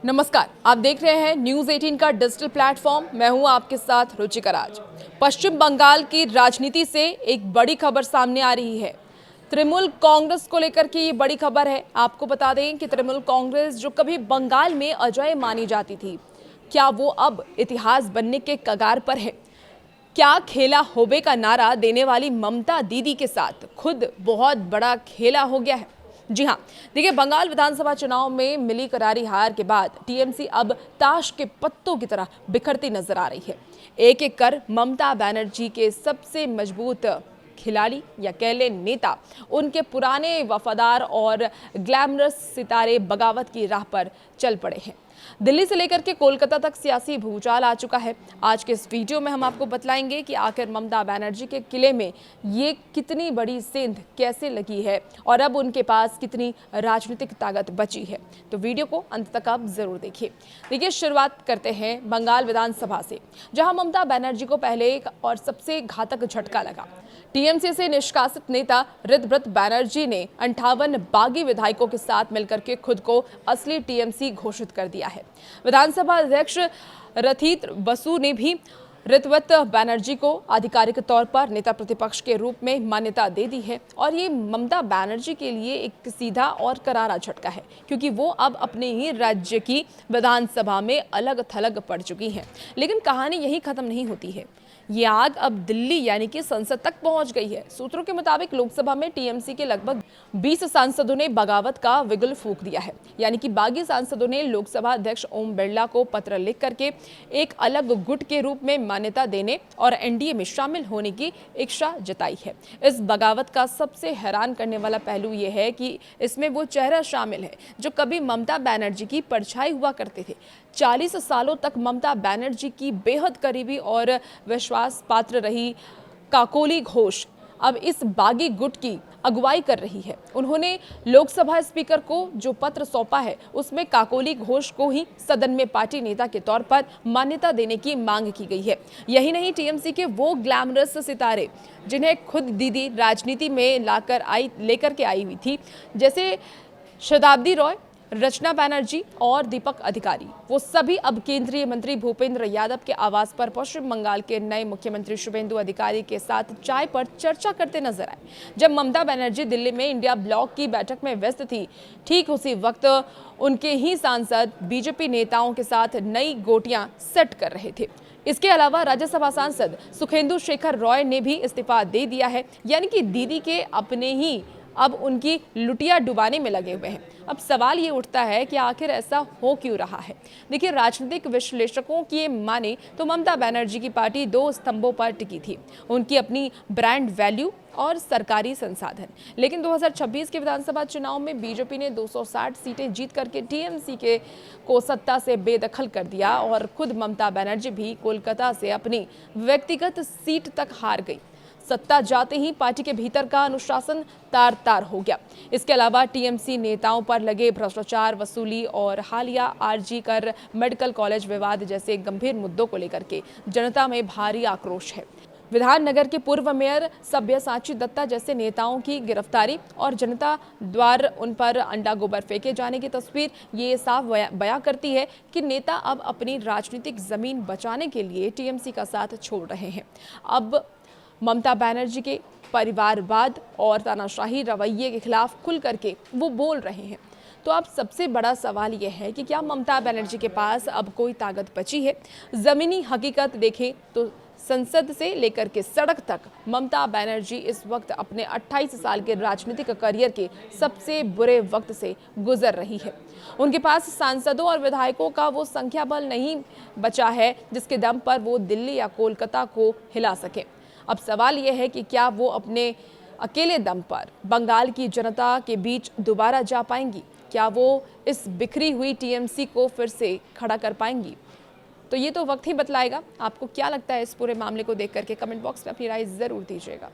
नमस्कार, आप देख रहे हैं न्यूज 18 का डिजिटल प्लेटफॉर्म। मैं हूं आपके साथ रुचिका राज। पश्चिम बंगाल की राजनीति से एक बड़ी खबर सामने आ रही है। तृणमूल कांग्रेस को लेकर की ये बड़ी खबर है। आपको बता दें कि तृणमूल कांग्रेस जो कभी बंगाल में अजेय मानी जाती थी, क्या वो अब इतिहास बनने के कगार पर है? क्या खेला होबे का नारा देने वाली ममता दीदी के साथ खुद बहुत बड़ा खेला हो गया है? जी हां, देखिए, बंगाल विधानसभा चुनाव में मिली करारी हार के बाद टीएमसी अब ताश के पत्तों की तरह बिखरती नजर आ रही है। एक एक कर ममता बनर्जी के सबसे मजबूत खिलाड़ी या कह लें नेता, उनके पुराने वफादार और ग्लैमरस सितारे बगावत की राह पर चल पड़े हैं। दिल्ली से लेकर के कोलकाता तक सियासी भूचाल आ चुका है। आज के इस वीडियो में हम आपको बतलाएंगे कि आखिर ममता बनर्जी के किले में ये कितनी बड़ी सेंध कैसे लगी है और अब उनके पास कितनी राजनीतिक ताकत बची है। तो वीडियो को अंत तक आप जरूर देखिए। देखिए, शुरुआत करते हैं बंगाल विधानसभा से, जहां ममता बनर्जी को पहले एक और सबसे घातक झटका लगा। टीएमसी से निष्कासित नेता ऋतव्रत बनर्जी ने 58 बागी विधायकों के साथ मिलकर के खुद को असली टीएमसी घोषित कर दिया है। विधानसभा अध्यक्ष रथीत बसु ने भी ऋतव्रत बनर्जी को आधिकारिक तौर पर नेता प्रतिपक्ष के रूप में मान्यता दे दी है और ये ममता बनर्जी के लिए एक सीधा और करारा झटका है, क्योंकि वो अब अपने ही राज्य की विधानसभा में अलग थलग पड़ चुकी हैं। लेकिन कहानी यही खत्म नहीं होती है। ये आग अब दिल्ली यानी कि संसद तक पहुंच गई है। सूत्रों के मुताबिक लोकसभा में टीएमसी के लगभग 20 सांसदों ने बगावत का विगुल फूंक दिया है, यानी कि बागी सांसदों ने लोकसभा अध्यक्ष ओम बिरला को पत्र लिख करके एक अलग गुट के रूप में मान्यता देने और एनडीए में शामिल होने की इच्छा जताई है। इस बगावत का सबसे हैरान करने वाला पहलू यह है कि इसमें वो चेहरा शामिल है जो कभी ममता बनर्जी की परछाई हुआ करते थे। 40 सालों तक ममता बनर्जी की बेहद करीबी और विश्वास पात्र रही काकोली घोष अब इस बागी गुट की अगुवाई कर रही है। उन्होंने लोकसभा स्पीकर को जो पत्र सौंपा है, उसमें काकोली घोष को ही सदन में पार्टी नेता के तौर पर मान्यता देने की मांग की गई है। यही नहीं, टीएमसी के वो ग्लैमरस सितारे जिन्हें खुद दीदी राजनीति में लेकर के आई हुई थी, जैसे शताब्दी रॉय, रचना बनर्जी और दीपक अधिकारी, वो सभी अब केंद्रीय मंत्री भूपेंद्र यादव के आवास पर पश्चिम बंगाल के नए मुख्यमंत्री शुभेंदु अधिकारी के साथ चाय पर चर्चा करते नजर आए। जब ममता बनर्जी दिल्ली में इंडिया ब्लॉक की बैठक में व्यस्त थी, ठीक उसी वक्त उनके ही सांसद बीजेपी नेताओं के साथ नई गोटियां सेट कर रहे थे। इसके अलावा राज्यसभा सांसद सुखेंदु शेखर रॉय ने भी इस्तीफा दे दिया है, यानी कि दीदी के अपने ही अब उनकी लुटिया डुबाने में लगे हुए हैं। अब सवाल ये उठता है कि आखिर ऐसा हो क्यों रहा है। देखिए, राजनीतिक विश्लेषकों की माने तो ममता बनर्जी की पार्टी 2 स्तंभों पर टिकी थी, उनकी अपनी ब्रांड वैल्यू और सरकारी संसाधन। लेकिन 2026 के विधानसभा चुनाव में बीजेपी ने 260 सीटें जीत करके टीएमसी को सत्ता से बेदखल कर दिया और खुद ममता बनर्जी भी कोलकाता से अपनी व्यक्तिगत सीट तक हार गई। सत्ता जाते ही पार्टी के भीतर का अनुशासन तार तार हो गया। इसके अलावा टीएमसी नेताओं पर लगे भ्रष्टाचार, वसूली और हालिया आरजी कर मेडिकल कॉलेज विवाद जैसे गंभीर मुद्दों को लेकर के जनता में भारी आक्रोश है। विधाननगर के पूर्व मेयर सब्यसाची दत्ता जैसे नेताओं की गिरफ्तारी और जनता द्वारा उन पर अंडा गोबर फेंके जाने की तस्वीर ये साफ बयां करती है कि नेता अब अपनी राजनीतिक जमीन बचाने के लिए टीएमसी का साथ छोड़ रहे हैं। अब ममता बनर्जी के परिवारवाद और तानाशाही रवैये के खिलाफ खुल करके वो बोल रहे हैं। तो अब सबसे बड़ा सवाल यह है कि क्या ममता बनर्जी के पास अब कोई ताकत बची है? जमीनी हकीकत देखें तो संसद से लेकर के सड़क तक ममता बनर्जी इस वक्त अपने 28 साल के राजनीतिक करियर के सबसे बुरे वक्त से गुजर रही है। उनके पास सांसदों और विधायकों का वो संख्या बल नहीं बचा है जिसके दम पर वो दिल्ली या कोलकाता को हिला सके। अब सवाल यह है कि क्या वो अपने अकेले दम पर बंगाल की जनता के बीच दोबारा जा पाएंगी? क्या वो इस बिखरी हुई टीएमसी को फिर से खड़ा कर पाएंगी? तो ये तो वक्त ही बतलाएगा। आपको क्या लगता है इस पूरे मामले को देख करके? कमेंट बॉक्स में अपनी राय जरूर दीजिएगा।